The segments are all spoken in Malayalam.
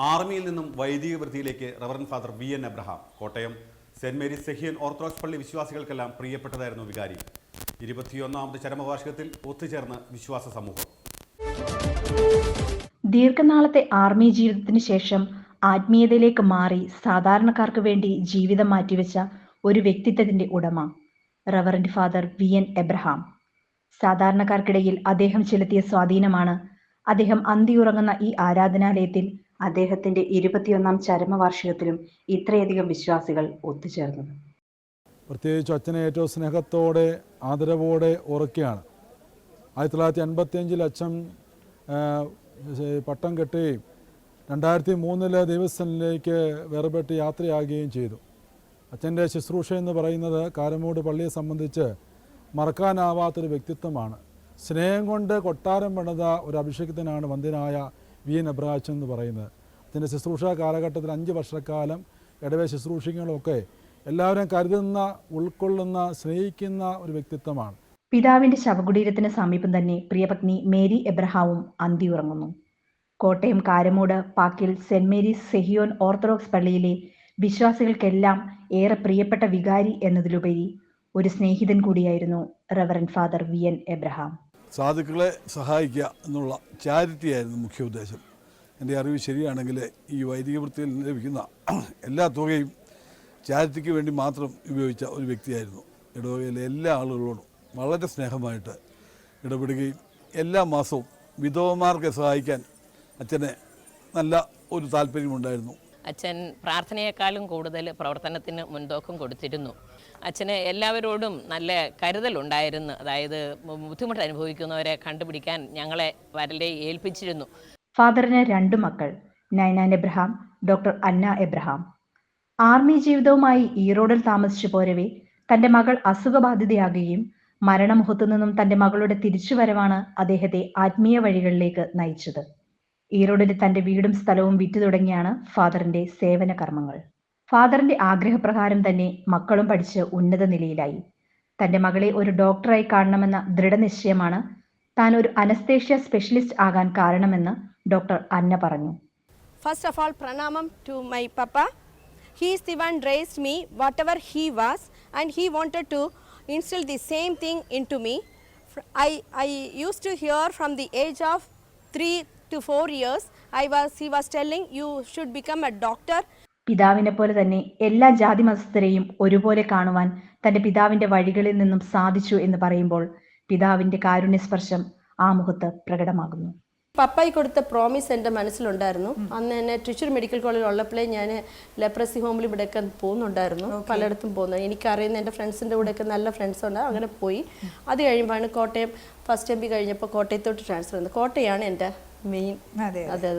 ആർമിയിൽ നിന്നും വൈദിക വൃത്തിയിലേക്ക് reverend father VN. Abraham. Kottayam saint Mary's Sehion orthodox പള്ളി വിശ്വാസികൾക്കെല്ലാം പ്രിയപ്പെട്ടതായിരുന്നു വികാരി. 21ാമത് ചരമവാർഷികത്തിൽ ഒത്തുചേർന്ന വിശ്വാസ സമൂഹം. ദീർഘനാളത്തെ ആർമി ജീവിതത്തിന് ശേഷം ആത്മീയതയിലേക്ക് മാറി സാധാരണക്കാർക്ക് വേണ്ടി ജീവിതം മാറ്റിവെച്ച ഒരു വ്യക്തിത്വത്തിന്റെ ഉടമ റവറന്റ് ഫാദർ വി.എൻ. എബ്രഹാം. സാധാരണക്കാർക്കിടയിൽ അദ്ദേഹം ചെലുത്തിയ സ്വാധീനമാണ് അദ്ദേഹം അന്തിയുറങ്ങുന്ന ഈ ആരാധനാലയത്തിൽ അദ്ദേഹത്തിന്റെ 21ാം ചരമവാർഷികത്തിലും ഇത്രയധികം വിശ്വാസികൾ ഒത്തുചേർന്നത്. പ്രത്യേകിച്ച് അച്ഛനെ ഏറ്റവും സ്നേഹത്തോടെ ആദരവോടെ ഓർക്കുകയാണ്. 1955 അച്ഛൻ പട്ടം കെട്ടുകയും 2003 ദൈവസ്ഥനിലേക്ക് വേർപെട്ട് യാത്രയാകുകയും ചെയ്തു. അച്ഛൻ്റെ ശുശ്രൂഷ എന്ന് പറയുന്നത് കാരമൂട് പള്ളിയെ സംബന്ധിച്ച് മറക്കാനാവാത്തൊരു വ്യക്തിത്വമാണ്. സ്നേഹം കൊണ്ട് കൊട്ടാരം പണിത ഒരു അഭിഷേകത്തിനാണ് വന്ദ്യനായ വി.എൻ. എബ്രഹാം എന്ന് പറയുന്നത്. അച്ഛൻ്റെ ശുശ്രൂഷ കാലഘട്ടത്തിൽ 5 വർഷക്കാലം ഇടവേ ശുശ്രൂഷികളൊക്കെ എല്ലാവരും കരുതുന്ന, ഉൾക്കൊള്ളുന്ന, സ്നേഹിക്കുന്ന ഒരു വ്യക്തിത്വമാണ്. പിതാവിന്റെ ശവകുടീരത്തിന് സമീപം തന്നെ പ്രിയപത്നി മേരി എബ്രഹാമും അന്തിയുറങ്ങുന്നു. കോട്ടയം കാരമൂട് പാക്കിൽ സെന്റ് മേരീസ് സെഹിയോൻ ഓർത്തഡോക്സ് പള്ളിയിലെ വിശ്വാസികൾക്കെല്ലാം ഏറെ പ്രിയപ്പെട്ട വികാരി എന്നതിലുപരി ഒരു സ്നേഹിതൻ കൂടിയായിരുന്നു റവറന്റ് ഫാദർ വി.എൻ. എബ്രഹാം. സാധുക്കളെ സഹായിക്കുക എന്നുള്ള ചാരിറ്റി ആയിരുന്നു മുഖ്യ ഉദ്ദേശം. എൻ്റെ അറിവ് ശരിയാണെങ്കിൽ ഈ വൈദിക വൃത്തിയിൽ ലഭിക്കുന്ന എല്ലാ തുകയും ചാരിറ്റിക്ക് വേണ്ടി മാത്രം ഉപയോഗിച്ച ഒരു വ്യക്തിയായിരുന്നു. ഇടവകയിലെ എല്ലാ ആളുകളോടും വളരെ സ്നേഹമായിട്ട് ഇടപെടുകയും എല്ലാ മാസവും വിധവമാർക്കെ സഹായിക്കാൻ അച്ഛന് നല്ല ഒരു താല്പര്യമുണ്ടായിരുന്നു. അച്ഛൻ പ്രാർത്ഥനയെക്കാളും കൂടുതൽ പ്രവർത്തനത്തിന് മുൻതൂക്കം കൊടുത്തിരുന്നു. അച്ഛന് എല്ലാവരോടും നല്ല കരുതലുണ്ടായിരുന്നു. അതായത് ബുദ്ധിമുട്ട് അനുഭവിക്കുന്നവരെ കണ്ടുപിടിക്കാൻ ഞങ്ങളെ വരലെ ഏൽപ്പിച്ചിരുന്നു. ഫാദറിന് 2 മക്കൾ, നൈനാൻ എബ്രഹാം, ഡോക്ടർ അന്ന എബ്രഹാം. ആർമി ജീവിതവുമായി ഈറോഡിൽ താമസിച്ചു പോരവേ തന്റെ മകൾ അസുഖബാധിതയാകുകയും മരണമുഖത്തു നിന്നും തന്റെ മകളുടെ തിരിച്ചുവരവാണ് അദ്ദേഹത്തെ ആത്മീയ വഴികളിലേക്ക് നയിച്ചത്. ഈറോഡിൽ തന്റെ വീടും സ്ഥലവും വിറ്റു തുടങ്ങിയാണ് ഫാദറിന്റെ സേവന കർമ്മങ്ങൾ. ഫാദറിന്റെ ആഗ്രഹപ്രകാരം തന്നെ മക്കളും പഠിച്ച് ഉന്നത നിലയിലായി. തന്റെ മകളെ ഒരു ഡോക്ടറായി കാണണമെന്ന ദൃഢനിശ്ചയമാണ് താൻ ഒരു അനസ്തേഷ്യ സ്പെഷ്യലിസ്റ്റ് ആകാൻ കാരണമെന്ന് ഡോക്ടർ അന്ന പറഞ്ഞു. ഫസ്റ്റ് ഓഫ് ഓൾ പ്രണാമം to my papa. He is the one raised me whatever he was, and he wanted to instill the same thing into me. I used to hear from the age of 3 to 4 years. He was telling you should become a doctor. പിതാവിനെ പോലെ തന്നെ എല്ലാ ജാതി മതസ്ഥരെയും ഒരുപോലെ കാണുവാൻ തന്റെ പിതാവിന്റെ വഴികളിൽ നിന്നും സാധിച്ചു എന്ന് പറയുമ്പോൾ പിതാവിന്റെ കാരുണ്യസ്പർശം ആ മുഖത്ത് പ്രകടമാകുന്നു. പപ്പായി കൊടുത്ത പ്രോമിസ് എൻ്റെ മനസ്സിലുണ്ടായിരുന്നു. അന്ന് എന്നെ തൃശ്ശൂർ മെഡിക്കൽ കോളേജിൽ ഉള്ളപ്പോഴേ ഞാൻ ലെപ്രസി ഹോമിൽ ഇവിടെയൊക്കെ പോകുന്നുണ്ടായിരുന്നു. പലയിടത്തും പോകുന്നത് എനിക്കറിയുന്ന എൻ്റെ ഫ്രണ്ട്സിൻ്റെ കൂടെയൊക്കെ നല്ല ഫ്രണ്ട്സ് ഉണ്ട്. അങ്ങനെ പോയി. അത് കഴിയുമ്പോഴാണ് കോട്ടയം ഫസ്റ്റ് എം ബി കഴിഞ്ഞപ്പോൾ കോട്ടയത്തോട്ട് ട്രാൻസ്ഫർ ചെയ്യുന്നത്. കോട്ടയാണ് എൻ്റെ മെയിൻ. അതെ,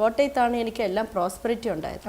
കോട്ടയത്താണ് എനിക്ക് എല്ലാം പ്രോസ്പെറിറ്റി ഉണ്ടായത്.